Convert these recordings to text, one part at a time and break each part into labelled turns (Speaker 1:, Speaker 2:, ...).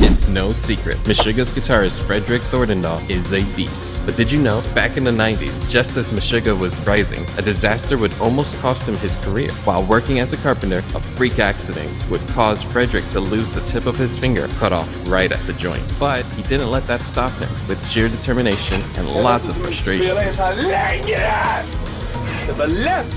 Speaker 1: It's no secret, Meshuggah's guitarist Frederik Thordendal is a beast. But did you know, back in the 90s, just as Meshuggah was rising, a disaster would almost cost him his career. While working as a carpenter, a freak accident would cause Frederik to lose the tip of his finger, cut off right at the joint. But he didn't let that stop him. With sheer determination and lots of frustration,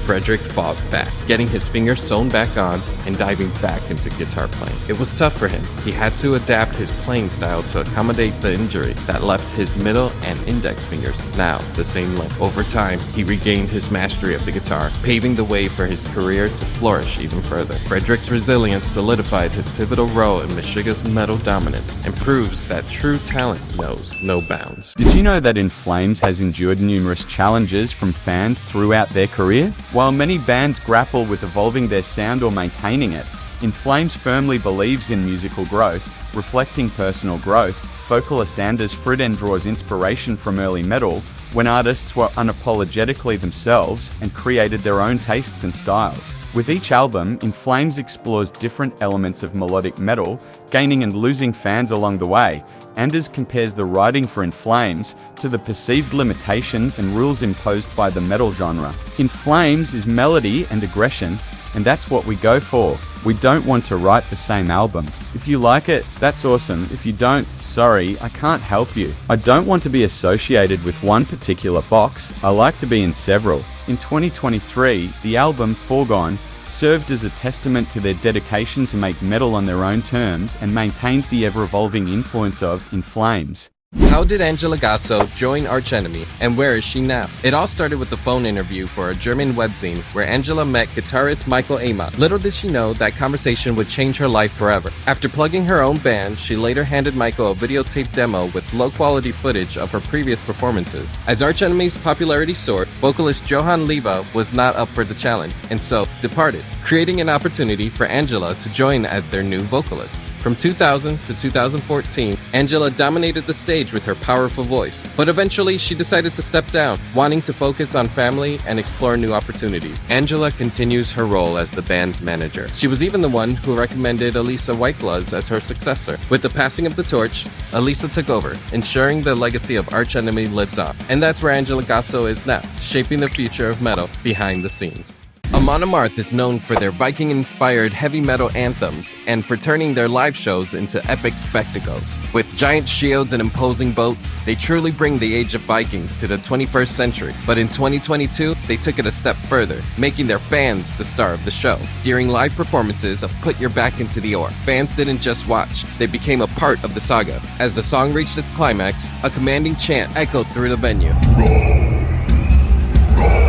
Speaker 1: Frederik fought back, getting his finger sewn back on and diving back into guitar playing. It was tough for him. He had to adapt his playing style to accommodate the injury that left his middle and index fingers now the same length. Over time, he regained his mastery of the guitar, paving the way for his career to flourish even further. Frederik's resilience solidified his pivotal role in Meshuggah's metal dominance and proves that true talent knows no bounds.
Speaker 2: Did you know that In Flames has endured numerous challenges from fans throughout their career? While many bands grapple with evolving their sound or maintaining it, In Flames firmly believes in musical growth, reflecting personal growth. Vocalist Anders Friden draws inspiration from early metal, when artists were unapologetically themselves and created their own tastes and styles. With each album, In Flames explores different elements of melodic metal, gaining and losing fans along the way. Anders compares the writing for In Flames to the perceived limitations and rules imposed by the metal genre. In Flames is melody and aggression, and that's what we go for. We don't want to write the same album. If you like it, that's awesome. If you don't, sorry, I can't help you. I don't want to be associated with one particular box. I like to be in several. In 2023, the album Foregone served as a testament to their dedication to make metal on their own terms and maintains the ever-evolving influence of In Flames.
Speaker 1: How did Angela Gossow join Arch Enemy, and where is she now? It all started with a phone interview for a German webzine where Angela met guitarist Michael Amon. Little did she know that conversation would change her life forever. After plugging her own band, she later handed Michael a videotape demo with low-quality footage of her previous performances. As Arch Enemy's popularity soared, vocalist Johan Leva was not up for the challenge, and so departed, creating an opportunity for Angela to join as their new vocalist. From 2000 to 2014, Angela dominated the stage with her powerful voice, but eventually she decided to step down, wanting to focus on family and explore new opportunities. Angela continues her role as the band's manager. She was even the one who recommended Elisa Whitegloves as her successor. With the passing of the torch, Elisa took over, ensuring the legacy of Arch Enemy lives on. And that's where Angela Gossow is now, shaping the future of metal behind the scenes. Amon Amarth is known for their Viking-inspired heavy metal anthems and for turning their live shows into epic spectacles. With giant shields and imposing boats, they truly bring the age of Vikings to the 21st century. But in 2022, they took it a step further, making their fans the star of the show. During live performances of Put Your Back Into the Oar, fans didn't just watch, they became a part of the saga. As the song reached its climax, a commanding chant echoed through the venue.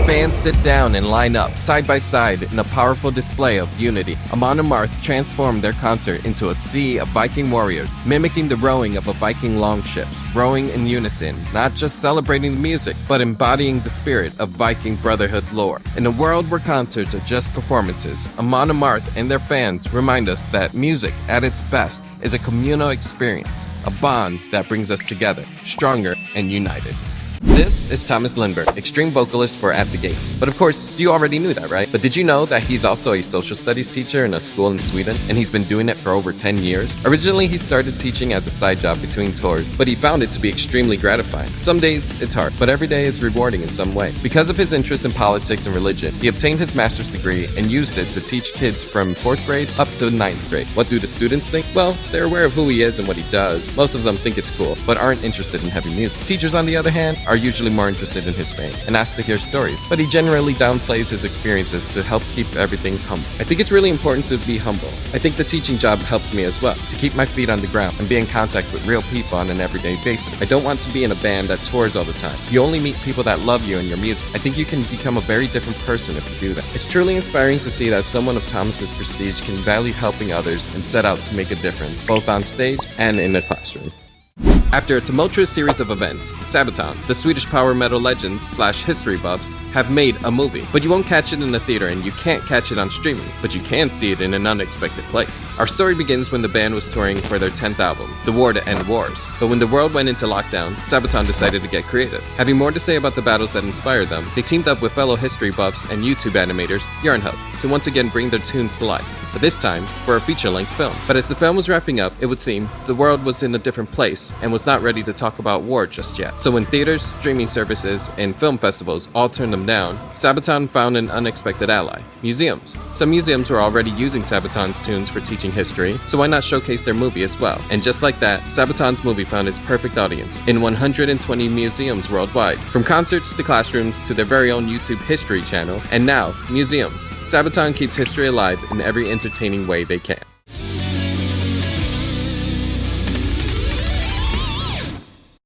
Speaker 1: Fans sit down and line up, side by side, in a powerful display of unity. Amon Amarth transformed their concert into a sea of Viking warriors, mimicking the rowing of a Viking longships, rowing in unison, not just celebrating the music, but embodying the spirit of Viking brotherhood lore. In a world where concerts are just performances, Amon Amarth and their fans remind us that music, at its best, is a communal experience, a bond that brings us together, stronger and united. This is Tomas Lindberg, extreme vocalist for At the Gates. But of course, you already knew that, right? But did you know that he's also a social studies teacher in a school in Sweden, and he's been doing it for over 10 years? Originally, he started teaching as a side job between tours, but he found it to be extremely gratifying. Some days, it's hard, but every day is rewarding in some way. Because of his interest in politics and religion, he obtained his master's degree and used it to teach kids from 4th grade up to 9th grade. What do the students think? Well, they're aware of who he is and what he does. Most of them think it's cool, but aren't interested in heavy music. Teachers, on the other hand, are usually more interested in his fame and asked to hear stories, but he generally downplays his experiences to help keep everything humble. I think it's really important to be humble. I think the teaching job helps me as well, to keep my feet on the ground and be in contact with real people on an everyday basis. I don't want to be in a band that tours all the time. You only meet people that love you and your music. I think you can become a very different person if you do that. It's truly inspiring to see that someone of Tomas's prestige can value helping others and set out to make a difference, both on stage and in the classroom. After a tumultuous series of events, Sabaton, the Swedish power metal legends/history buffs, have made a movie. But you won't catch it in the theater and you can't catch it on streaming, but you can see it in an unexpected place. Our story begins when the band was touring for their 10th album, The War to End Wars. But when the world went into lockdown, Sabaton decided to get creative. Having more to say about the battles that inspired them, they teamed up with fellow history buffs and YouTube animators, Yarnhub, to once again bring their tunes to life, but this time for a feature-length film. But as the film was wrapping up, it would seem the world was in a different place and was not ready to talk about war just yet. So when theaters, streaming services, and film festivals all turned them down, Sabaton found an unexpected ally: museums. Some museums were already using Sabaton's tunes for teaching history, so why not showcase their movie as well? And just like that, Sabaton's movie found its perfect audience in 120 museums worldwide, from concerts to classrooms to their very own YouTube history channel, and now museums. Sabaton keeps history alive in every entertaining way they can.